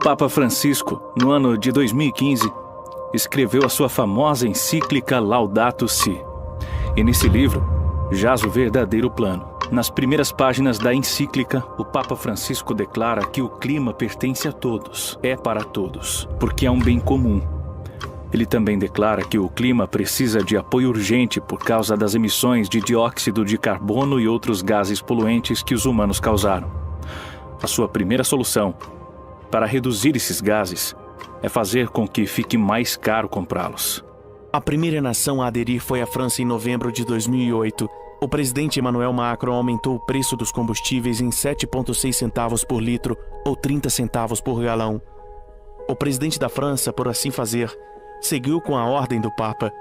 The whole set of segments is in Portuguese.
Papa Francisco, no ano de 2015, escreveu a sua famosa encíclica Laudato Si. E nesse livro, jaz o verdadeiro plano. Nas primeiras páginas da encíclica, o Papa Francisco declara que o clima pertence a todos, é para todos, porque é um bem comum. Ele também declara que o clima precisa de apoio urgente por causa das emissões de dióxido de carbono e outros gases poluentes que os humanos causaram. A sua primeira solução para reduzir esses gases é fazer com que fique mais caro comprá-los. A primeira nação a aderir foi a França em novembro de 2008. O presidente Emmanuel Macron aumentou o preço dos combustíveis em 7,6 centavos por litro ou 30 centavos por galão. O presidente da França, por assim fazer, seguiu com a ordem do Papa.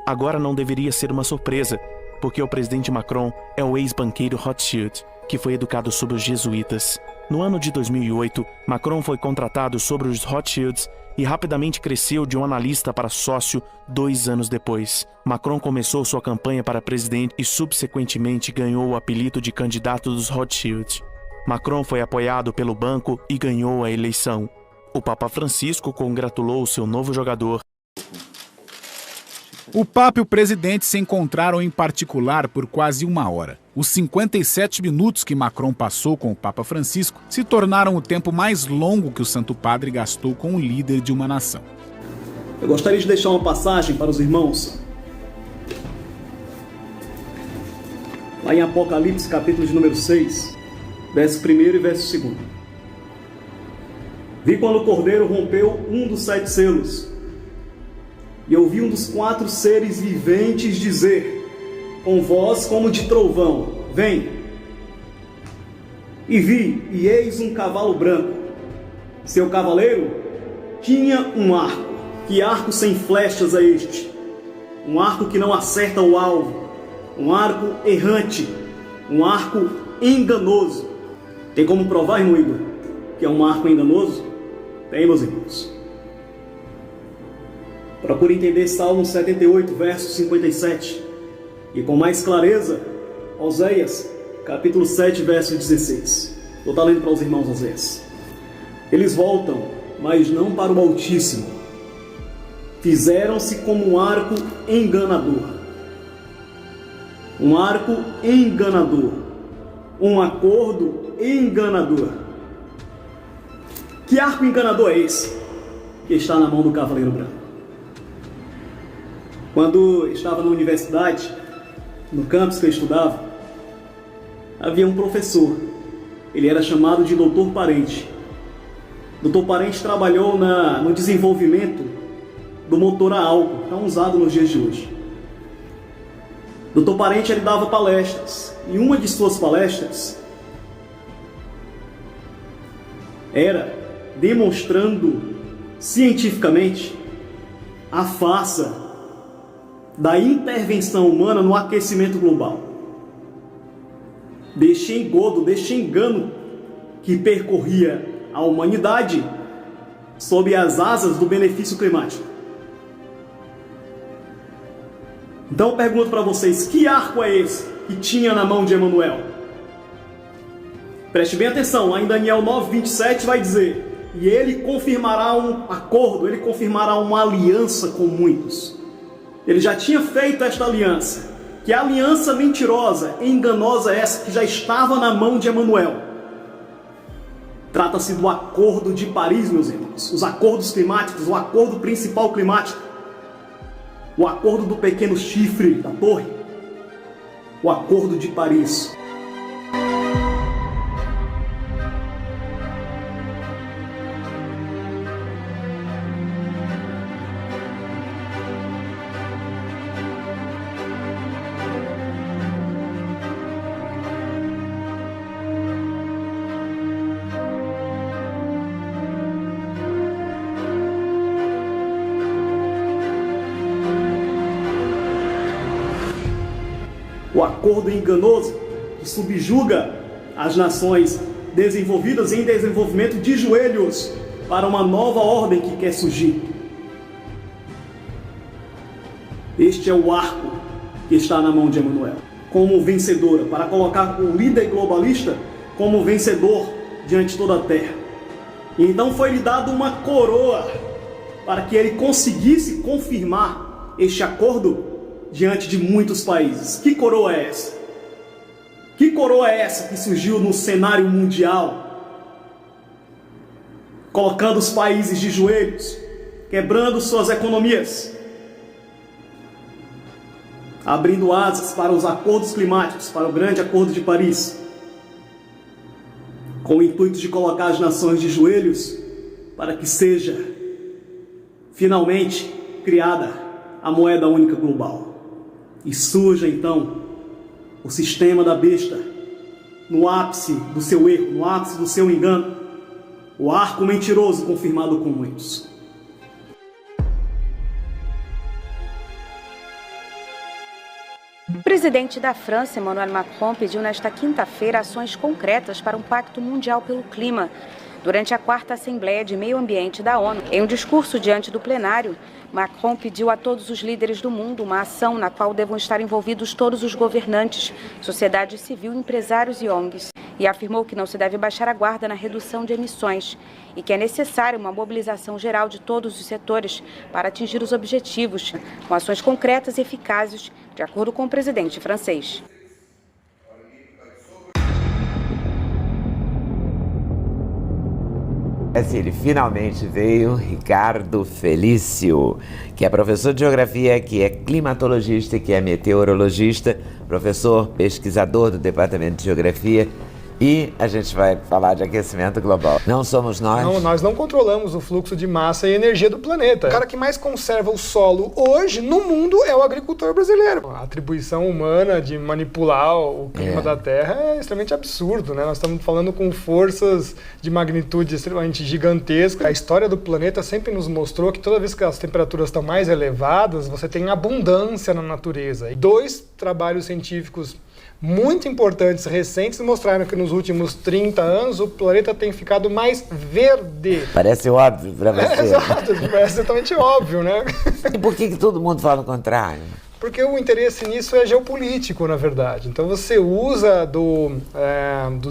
Agora não deveria ser uma surpresa, porque o presidente Macron é o ex-banqueiro Rothschild, que foi educado sob os jesuítas. No ano de 2008, Macron foi contratado sobre os Rothschilds e rapidamente cresceu de um analista para sócio 2 anos depois. Macron começou sua campanha para presidente e subsequentemente ganhou o apelido de candidato dos Rothschild. Macron foi apoiado pelo banco e ganhou a eleição. O Papa Francisco congratulou seu novo jogador. O Papa e o presidente se encontraram em particular por quase 1 hora. Os 57 minutos que Macron passou com o Papa Francisco se tornaram o tempo mais longo que o Santo Padre gastou com o líder de uma nação. Eu gostaria de deixar uma passagem para os irmãos. Lá em Apocalipse, capítulo de número 6, verso 1 e verso 2. Vi quando o Cordeiro rompeu um dos 7 selos, e ouvi um dos 4 seres viventes dizer, com voz como de trovão, vem. E vi, e eis um cavalo branco. Seu cavaleiro tinha um arco. Que arco sem flechas é este? Um arco que não acerta o alvo. Um arco errante. Um arco enganoso. Tem como provar, irmão Igor, que é um arco enganoso? Tem, meus irmãos. Procure entender Salmo 78, verso 57. E com mais clareza, Oséias, capítulo 7, verso 16. Vou estar lendo para os irmãos Oséias. Eles voltam, mas não para o Altíssimo. Fizeram-se como um arco enganador. Um arco enganador. Um acordo enganador. Que arco enganador é esse que está na mão do Cavaleiro Branco? Quando estava na universidade, no campus que eu estudava, havia um professor. Ele era chamado de Doutor Parente. Doutor Parente trabalhou no desenvolvimento do motor a álcool, tão usado nos dias de hoje. Doutor Parente, ele dava palestras. E uma de suas palestras era demonstrando cientificamente a farsa da intervenção humana no aquecimento global. Deste engodo, deste engano que percorria a humanidade sob as asas do benefício climático. Então eu pergunto para vocês, que arco é esse que tinha na mão de Emmanuel? Preste bem atenção, lá em Daniel 9:27 vai dizer, e ele confirmará um acordo, ele confirmará uma aliança com muitos. Ele já tinha feito esta aliança. Que aliança mentirosa, enganosa essa que já estava na mão de Emmanuel? Trata-se do Acordo de Paris, meus irmãos. Os acordos climáticos, o acordo principal climático. O acordo do pequeno chifre da torre. O Acordo de Paris. O acordo enganoso que subjuga as nações desenvolvidas em desenvolvimento de joelhos para uma nova ordem que quer surgir. Este é o arco que está na mão de Emmanuel, como vencedora, para colocar o líder globalista como vencedor diante de toda a terra. E então foi-lhe dado uma coroa para que ele conseguisse confirmar este acordo diante de muitos países. Que coroa é essa? Que coroa é essa que surgiu no cenário mundial, colocando os países de joelhos, quebrando suas economias, abrindo asas para os acordos climáticos, para o grande acordo de Paris, com o intuito de colocar as nações de joelhos para que seja finalmente criada a moeda única global. E surja então o sistema da besta no ápice do seu erro, no ápice do seu engano, o arco mentiroso confirmado com muitos. O presidente da França, Emmanuel Macron, pediu nesta quinta-feira ações concretas para um pacto mundial pelo clima. Durante a 4ª Assembleia de Meio Ambiente da ONU, em um discurso diante do plenário, Macron pediu a todos os líderes do mundo uma ação na qual devam estar envolvidos todos os governantes, sociedade civil, empresários e ONGs, e afirmou que não se deve baixar a guarda na redução de emissões e que é necessária uma mobilização geral de todos os setores para atingir os objetivos, com ações concretas e eficazes, de acordo com o presidente francês. Ele finalmente veio, Ricardo Felício, que é professor de geografia, que é climatologista, que é meteorologista, professor pesquisador do Departamento de Geografia, e a gente vai falar de aquecimento global. Não somos nós? Não, nós não controlamos o fluxo de massa e energia do planeta. O cara que mais conserva o solo hoje no mundo é o agricultor brasileiro. A atribuição humana de manipular o clima da Terra é extremamente absurdo, né? Nós estamos falando com forças de magnitude extremamente gigantescas. A história do planeta sempre nos mostrou que toda vez que as temperaturas estão mais elevadas, você tem abundância na natureza. E 2 trabalhos científicos muito importantes, recentes, mostraram que nos últimos 30 anos o planeta tem ficado mais verde. Parece óbvio para você. Exato, parece totalmente óbvio, né? E por que todo mundo fala o contrário? Porque o interesse nisso é geopolítico, na verdade. Então você usa do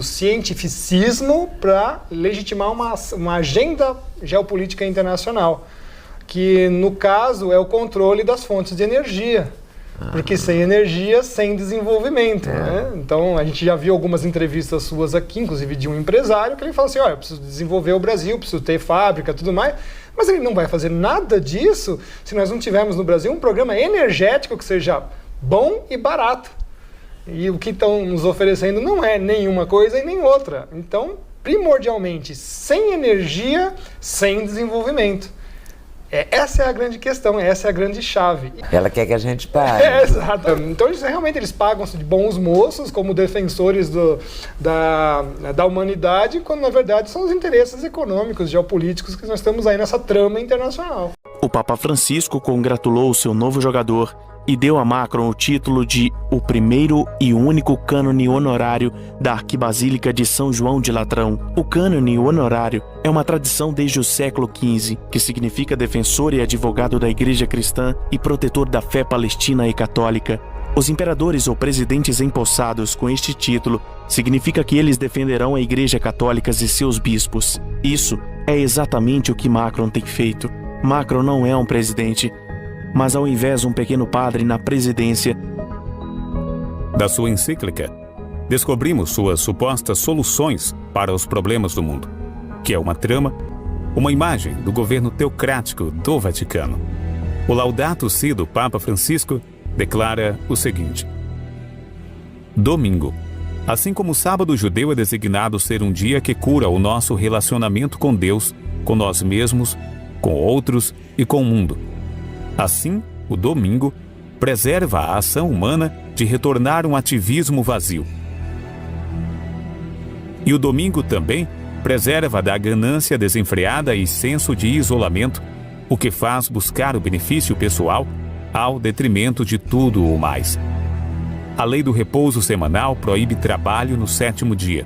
cientificismo para legitimar uma agenda geopolítica internacional, que no caso é o controle das fontes de energia. Porque sem energia, sem desenvolvimento, né? Então, a gente já viu algumas entrevistas suas aqui, inclusive de um empresário, que ele fala assim, olha, eu preciso desenvolver o Brasil, preciso ter fábrica, tudo mais, mas ele não vai fazer nada disso se nós não tivermos no Brasil um programa energético que seja bom e barato. E o que estão nos oferecendo não é nenhuma coisa e nem outra. Então, primordialmente, sem energia, sem desenvolvimento. Essa é a grande questão, essa é a grande chave. Ela quer que a gente pague. Exato. Então, realmente, eles pagam-se de bons moços, como defensores da humanidade, quando, na verdade, são os interesses econômicos, geopolíticos, que nós estamos aí nessa trama internacional. O Papa Francisco congratulou o seu novo jogador e deu a Macron o título de o primeiro e único cânone honorário da Arquibasílica de São João de Latrão. O cânone honorário é uma tradição desde o século XV, que significa defensor e advogado da Igreja Cristã e protetor da fé palestina e católica. Os imperadores ou presidentes empossados com este título significa que eles defenderão a Igreja Católica e seus bispos. Isso é exatamente o que Macron tem feito. Macron não é um presidente, mas ao invés um pequeno padre na presidência. Da sua encíclica, descobrimos suas supostas soluções para os problemas do mundo, que é uma trama, uma imagem do governo teocrático do Vaticano. O Laudato Si do Papa Francisco declara o seguinte: domingo. Assim como o sábado judeu é designado ser um dia que cura o nosso relacionamento com Deus, com nós mesmos, com outros e com o mundo. Assim, o domingo preserva a ação humana de retornar um ativismo vazio. E o domingo também preserva da ganância desenfreada e senso de isolamento, o que faz buscar o benefício pessoal ao detrimento de tudo o mais. A lei do repouso semanal proíbe trabalho no 7º dia.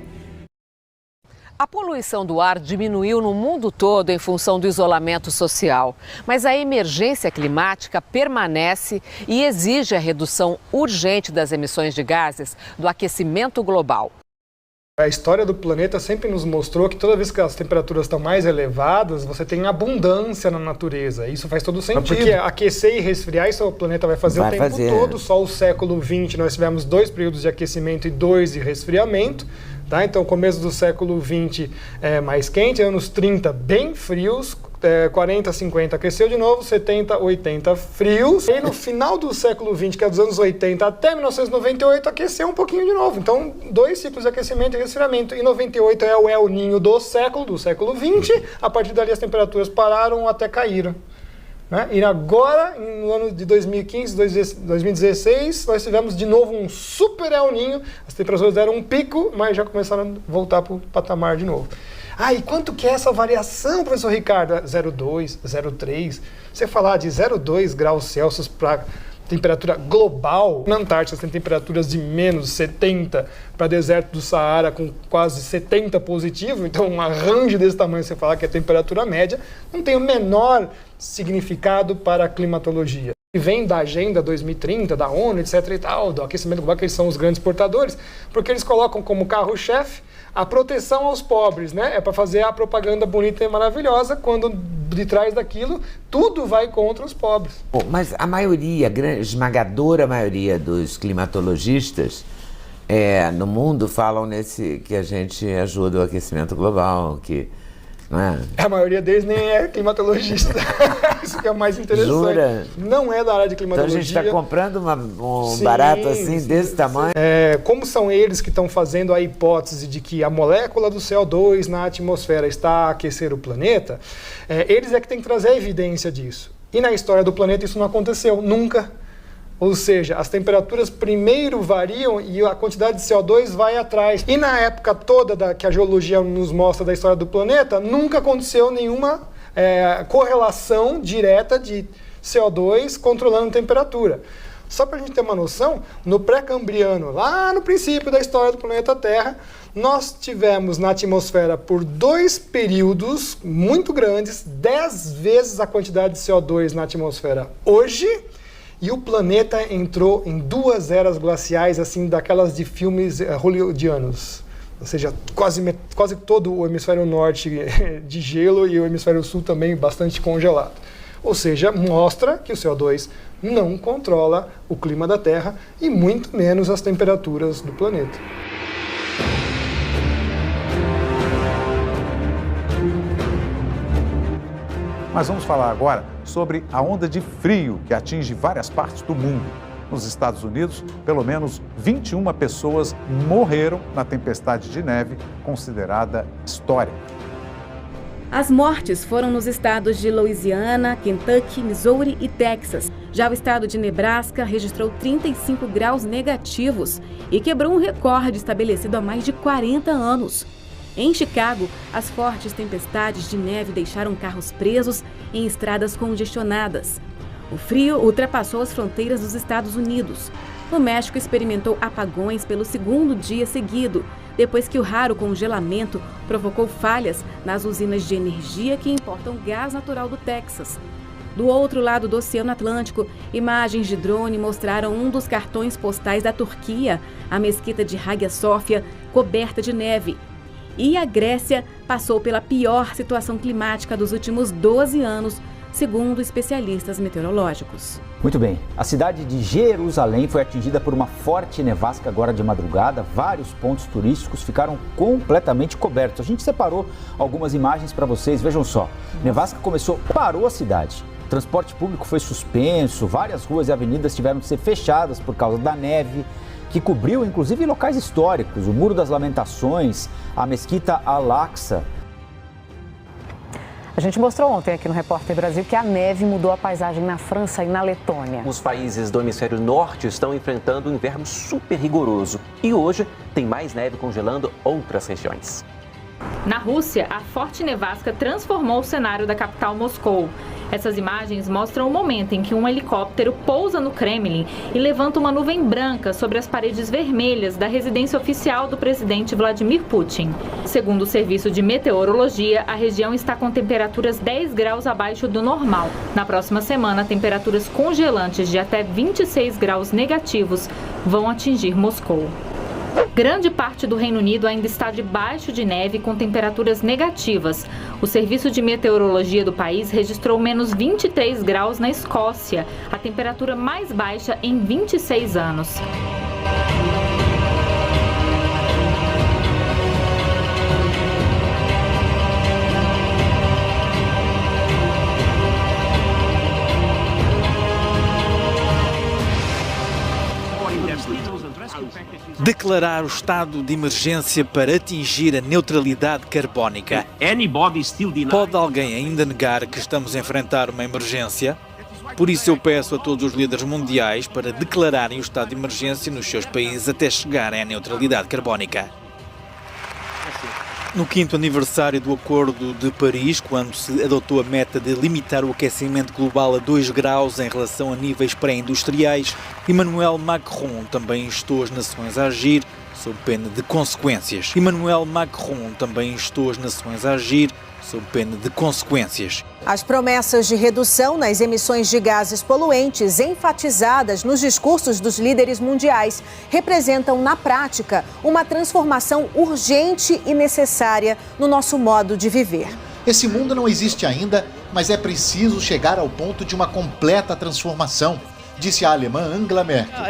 A poluição do ar diminuiu no mundo todo em função do isolamento social, mas a emergência climática permanece e exige a redução urgente das emissões de gases do aquecimento global. A história do planeta sempre nos mostrou que toda vez que as temperaturas estão mais elevadas, você tem abundância na natureza. Isso faz todo sentido. Porque aquecer e resfriar, isso o planeta vai fazer o tempo todo. Só o século XX nós tivemos 2 períodos de aquecimento e 2 de resfriamento. Tá? Então, começo do século XX é mais quente, anos 30 bem frios, 40, 50 aqueceu de novo, 70, 80 frios. E no final do século XX, que é dos anos 80 até 1998, aqueceu um pouquinho de novo. Então, 2 ciclos de aquecimento e resfriamento. E 98 é o El Niño do século XX. A partir dali as temperaturas pararam ou até caíram. Né? E agora, no ano de 2015, 2016, nós tivemos de novo um super El Niño. As temperaturas deram um pico, mas já começaram a voltar para o patamar de novo. E quanto que é essa variação, professor Ricardo? 0,2, 0,3. Você falar de 0,2 graus Celsius para temperatura global, na Antártida tem temperaturas de menos 70, para deserto do Saara com quase 70 positivo, então um arranjo desse tamanho, você falar que é temperatura média, não tem o menor significado para a climatologia. E vem da Agenda 2030, da ONU, etc. e tal, do aquecimento global, que eles são os grandes portadores, porque eles colocam como carro-chefe a proteção aos pobres, né? É para fazer a propaganda bonita e maravilhosa, quando de trás daquilo tudo vai contra os pobres. Bom, mas a maioria, a esmagadora maioria dos climatologistas no mundo falam que a gente ajuda o aquecimento global, que não é? A maioria deles nem é climatologista. Isso que é o mais interessante. Jura? Não é da área de climatologia. Então a gente está comprando um barato assim, desse tamanho? Como são eles que estão fazendo a hipótese de que a molécula do CO2 na atmosfera está a aquecer o planeta, eles é que têm que trazer a evidência disso. E na história do planeta isso não aconteceu, nunca. Ou seja, as temperaturas primeiro variam e a quantidade de CO2 vai atrás. E na época toda que a geologia nos mostra da história do planeta, nunca aconteceu nenhuma correlação direta de CO2 controlando a temperatura. Só para a gente ter uma noção, no pré-cambriano, lá no princípio da história do planeta Terra, nós tivemos na atmosfera por 2 períodos muito grandes, 10 vezes a quantidade de CO2 na atmosfera hoje, e o planeta entrou em 2 eras glaciais, assim, daquelas de filmes hollywoodianos. Ou seja, quase todo o hemisfério norte de gelo e o hemisfério sul também bastante congelado. Ou seja, mostra que o CO2 não controla o clima da Terra e muito menos as temperaturas do planeta. Mas vamos falar agora sobre a onda de frio que atinge várias partes do mundo. Nos Estados Unidos, pelo menos 21 pessoas morreram na tempestade de neve considerada histórica. As mortes foram nos estados de Louisiana, Kentucky, Missouri e Texas. Já o estado de Nebraska registrou 35 graus negativos e quebrou um recorde estabelecido há mais de 40 anos. Em Chicago, as fortes tempestades de neve deixaram carros presos em estradas congestionadas. O frio ultrapassou as fronteiras dos Estados Unidos. O México experimentou apagões pelo 2º dia seguido, depois que o raro congelamento provocou falhas nas usinas de energia que importam gás natural do Texas. Do outro lado do Oceano Atlântico, imagens de drone mostraram um dos cartões postais da Turquia, a mesquita de Hagia Sofia, coberta de neve. E a Grécia passou pela pior situação climática dos últimos 12 anos, segundo especialistas meteorológicos. Muito bem. A cidade de Jerusalém foi atingida por uma forte nevasca agora de madrugada. Vários pontos turísticos ficaram completamente cobertos. A gente separou algumas imagens para vocês. Vejam só. Nevasca parou a cidade. O transporte público foi suspenso. Várias ruas e avenidas tiveram que ser fechadas por causa da neve, que cobriu inclusive locais históricos, o Muro das Lamentações, a Mesquita Al-Aqsa. A gente mostrou ontem aqui no Repórter Brasil que a neve mudou a paisagem na França e na Letônia. Os países do hemisfério norte estão enfrentando um inverno super rigoroso e hoje tem mais neve congelando outras regiões. Na Rússia, a forte nevasca transformou o cenário da capital Moscou. Essas imagens mostram o momento em que um helicóptero pousa no Kremlin e levanta uma nuvem branca sobre as paredes vermelhas da residência oficial do presidente Vladimir Putin. Segundo o Serviço de Meteorologia, a região está com temperaturas 10 graus abaixo do normal. Na próxima semana, temperaturas congelantes de até 26 graus negativos vão atingir Moscou. Grande parte do Reino Unido ainda está debaixo de neve com temperaturas negativas. O Serviço de Meteorologia do país registrou menos 23 graus na Escócia, a temperatura mais baixa em 26 anos. Declarar o estado de emergência para atingir a neutralidade carbónica. Pode alguém ainda negar que estamos a enfrentar uma emergência? Por isso eu peço a todos os líderes mundiais para declararem o estado de emergência nos seus países até chegarem à neutralidade carbónica. No 5º aniversário do Acordo de Paris, quando se adotou a meta de limitar o aquecimento global a 2 graus em relação a níveis pré-industriais, Emmanuel Macron também instou as nações a agir sob pena de consequências. Sob pena de consequências. As promessas de redução nas emissões de gases poluentes enfatizadas nos discursos dos líderes mundiais representam, na prática, uma transformação urgente e necessária no nosso modo de viver. Esse mundo não existe ainda, mas é preciso chegar ao ponto de uma completa transformação, disse a alemã Angela Merkel.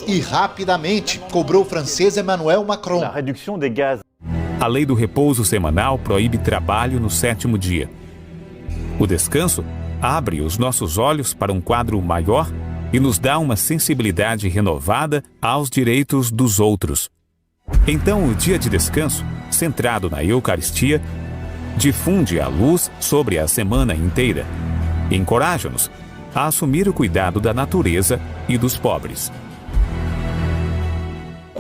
E rapidamente cobrou o francês Emmanuel Macron. A lei do repouso semanal proíbe trabalho no 7º dia. O descanso abre os nossos olhos para um quadro maior e nos dá uma sensibilidade renovada aos direitos dos outros. Então, o dia de descanso, centrado na Eucaristia, difunde a luz sobre a semana inteira e encoraja-nos a assumir o cuidado da natureza e dos pobres.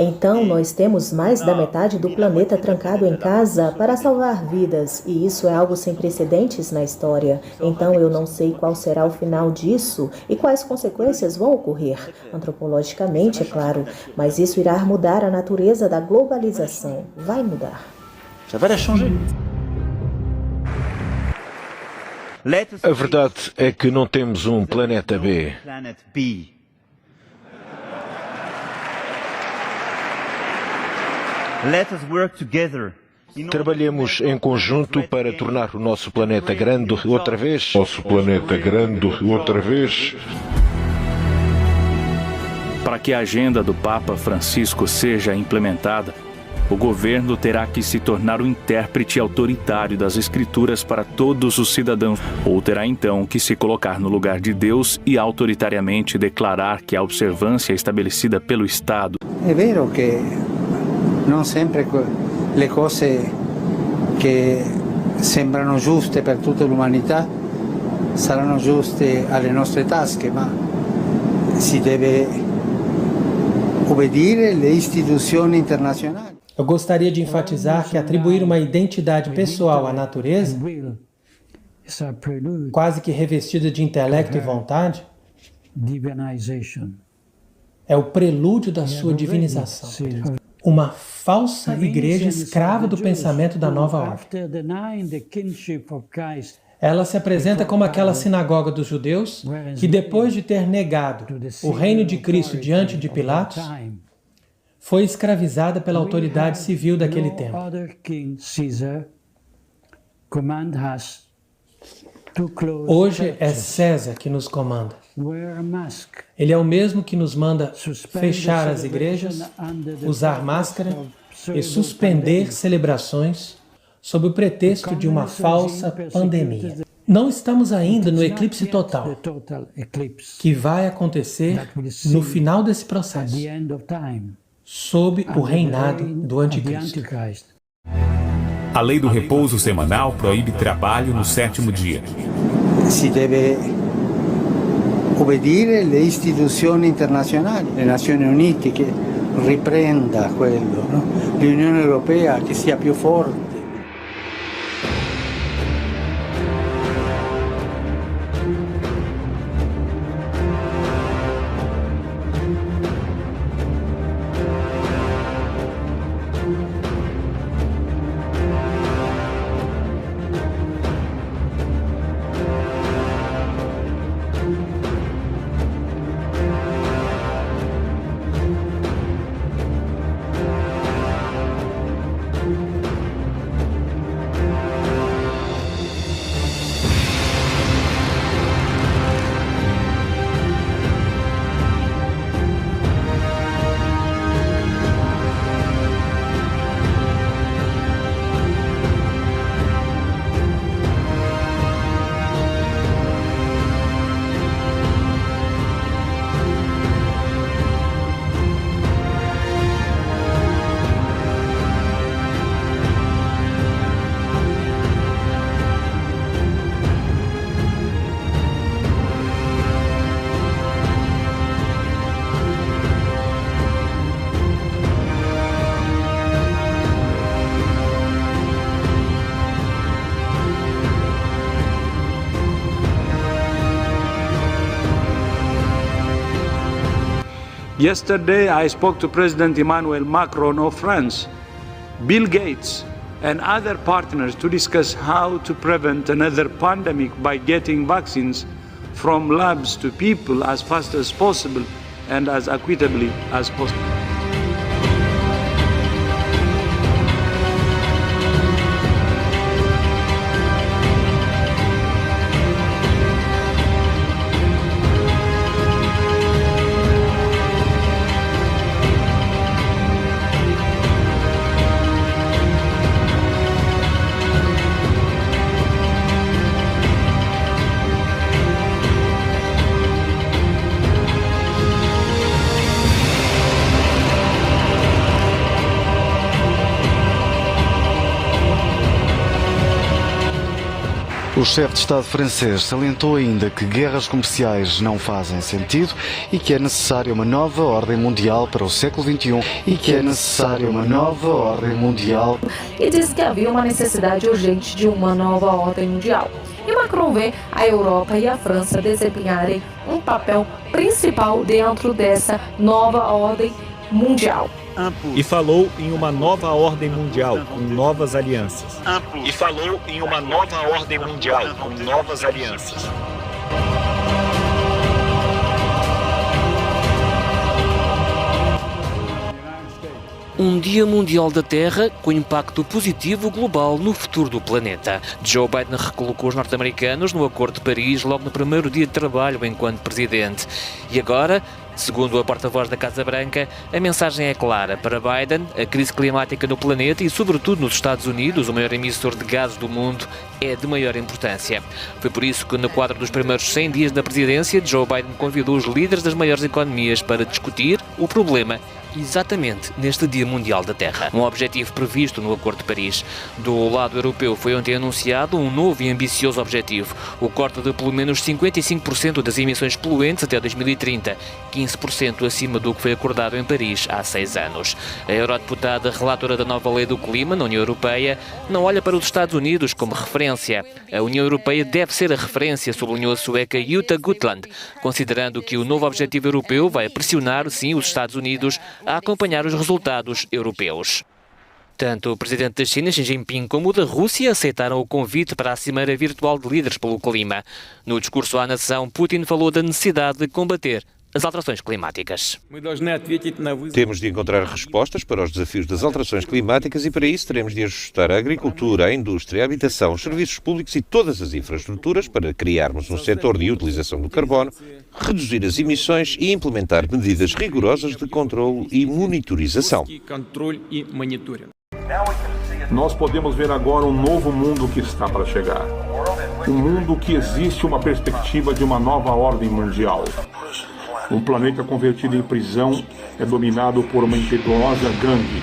Então, nós temos mais da metade do planeta trancado em casa para salvar vidas, e isso é algo sem precedentes na história. Então, eu não sei qual será o final disso e quais consequências vão ocorrer, antropologicamente, é claro, mas isso irá mudar a natureza da globalização. Vai mudar. Ça va la changer. A verdade é que não temos um planeta B. Trabalhemos em conjunto para tornar o nosso planeta grande outra vez. Para que a agenda do Papa Francisco seja implementada, o governo terá que se tornar o intérprete autoritário das Escrituras para todos os cidadãos, ou terá então que se colocar no lugar de Deus e autoritariamente declarar que a observância estabelecida pelo Estado. É vero que non sempre le cose che sembrano giuste per tutta l'umanità saranno giuste alle nostre tasche, ma si deve obbedire alle istituzioni internazionali. Eu gostaria de enfatizar que atribuir uma identidade pessoal à natureza, quase que revestida de intelecto e vontade, é o prelúdio da sua divinização. Uma falsa igreja escrava do pensamento da nova ordem. Ela se apresenta como aquela sinagoga dos judeus que, depois de ter negado o reino de Cristo diante de Pilatos, foi escravizada pela autoridade civil daquele tempo. Hoje é César que nos comanda. Ele é o mesmo que nos manda fechar as igrejas, usar máscara e suspender celebrações sob o pretexto de uma falsa pandemia. Não estamos ainda no eclipse total, que vai acontecer no final desse processo, sob o reinado do Anticristo. A lei do repouso semanal proíbe trabalho no 7º dia. Si deve obbedire alle istituzioni internazionali, le Nazioni Unite che riprenda quello, no? L'Unione Europea che sia più forte. Yesterday, I spoke to President Emmanuel Macron of France, Bill Gates, and other partners to discuss how to prevent another pandemic by getting vaccines from labs to people as fast as possible and as equitably as possible. O chefe de Estado francês salientou ainda que guerras comerciais não fazem sentido e que é necessária uma nova ordem mundial para o século XXI e disse que havia uma necessidade urgente de uma nova ordem mundial. E Macron vê a Europa e a França desempenharem um papel principal dentro dessa nova ordem mundial. E falou em uma nova ordem mundial com novas alianças. Um Dia Mundial da Terra com impacto positivo global no futuro do planeta. Joe Biden recolocou os norte-americanos no Acordo de Paris logo no primeiro dia de trabalho enquanto presidente. E agora, segundo a porta-voz da Casa Branca, a mensagem é clara. Para Biden, a crise climática no planeta e, sobretudo, nos Estados Unidos, o maior emissor de gases do mundo, é de maior importância. Foi por isso que, no quadro dos primeiros 100 dias da presidência, Joe Biden convidou os líderes das maiores economias para discutir o problema exatamente neste Dia Mundial da Terra. Um objetivo previsto no Acordo de Paris. Do lado europeu foi ontem anunciado um novo e ambicioso objetivo, o corte de pelo menos 55% das emissões poluentes até 2030, 15% acima do que foi acordado em Paris há 6 anos. A eurodeputada relatora da nova lei do clima na União Europeia não olha para os Estados Unidos como referência. A União Europeia deve ser a referência, sublinhou a sueca Jutta Gutland, considerando que o novo objetivo europeu vai pressionar, sim, os Estados Unidos a acompanhar os resultados europeus. Tanto o presidente da China, Xi Jinping, como o da Rússia aceitaram o convite para a Cimeira Virtual de Líderes pelo Clima. No discurso à nação, Putin falou da necessidade de combater as alterações climáticas. Temos de encontrar respostas para os desafios das alterações climáticas e para isso teremos de ajustar a agricultura, a indústria, a habitação, os serviços públicos e todas as infraestruturas para criarmos um setor de utilização do carbono, reduzir as emissões e implementar medidas rigorosas de controle e monitorização. Nós podemos ver agora um novo mundo que está para chegar. Um mundo que existe uma perspectiva de uma nova ordem mundial. Um planeta convertido em prisão é dominado por uma impetuosa gangue.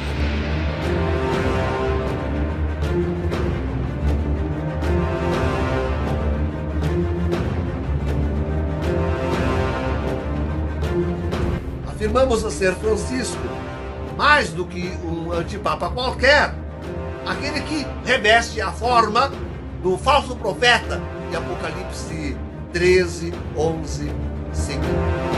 Afirmamos a ser Francisco, mais do que um antipapa qualquer, aquele que reveste a forma do falso profeta de Apocalipse 13, 11, seguinte.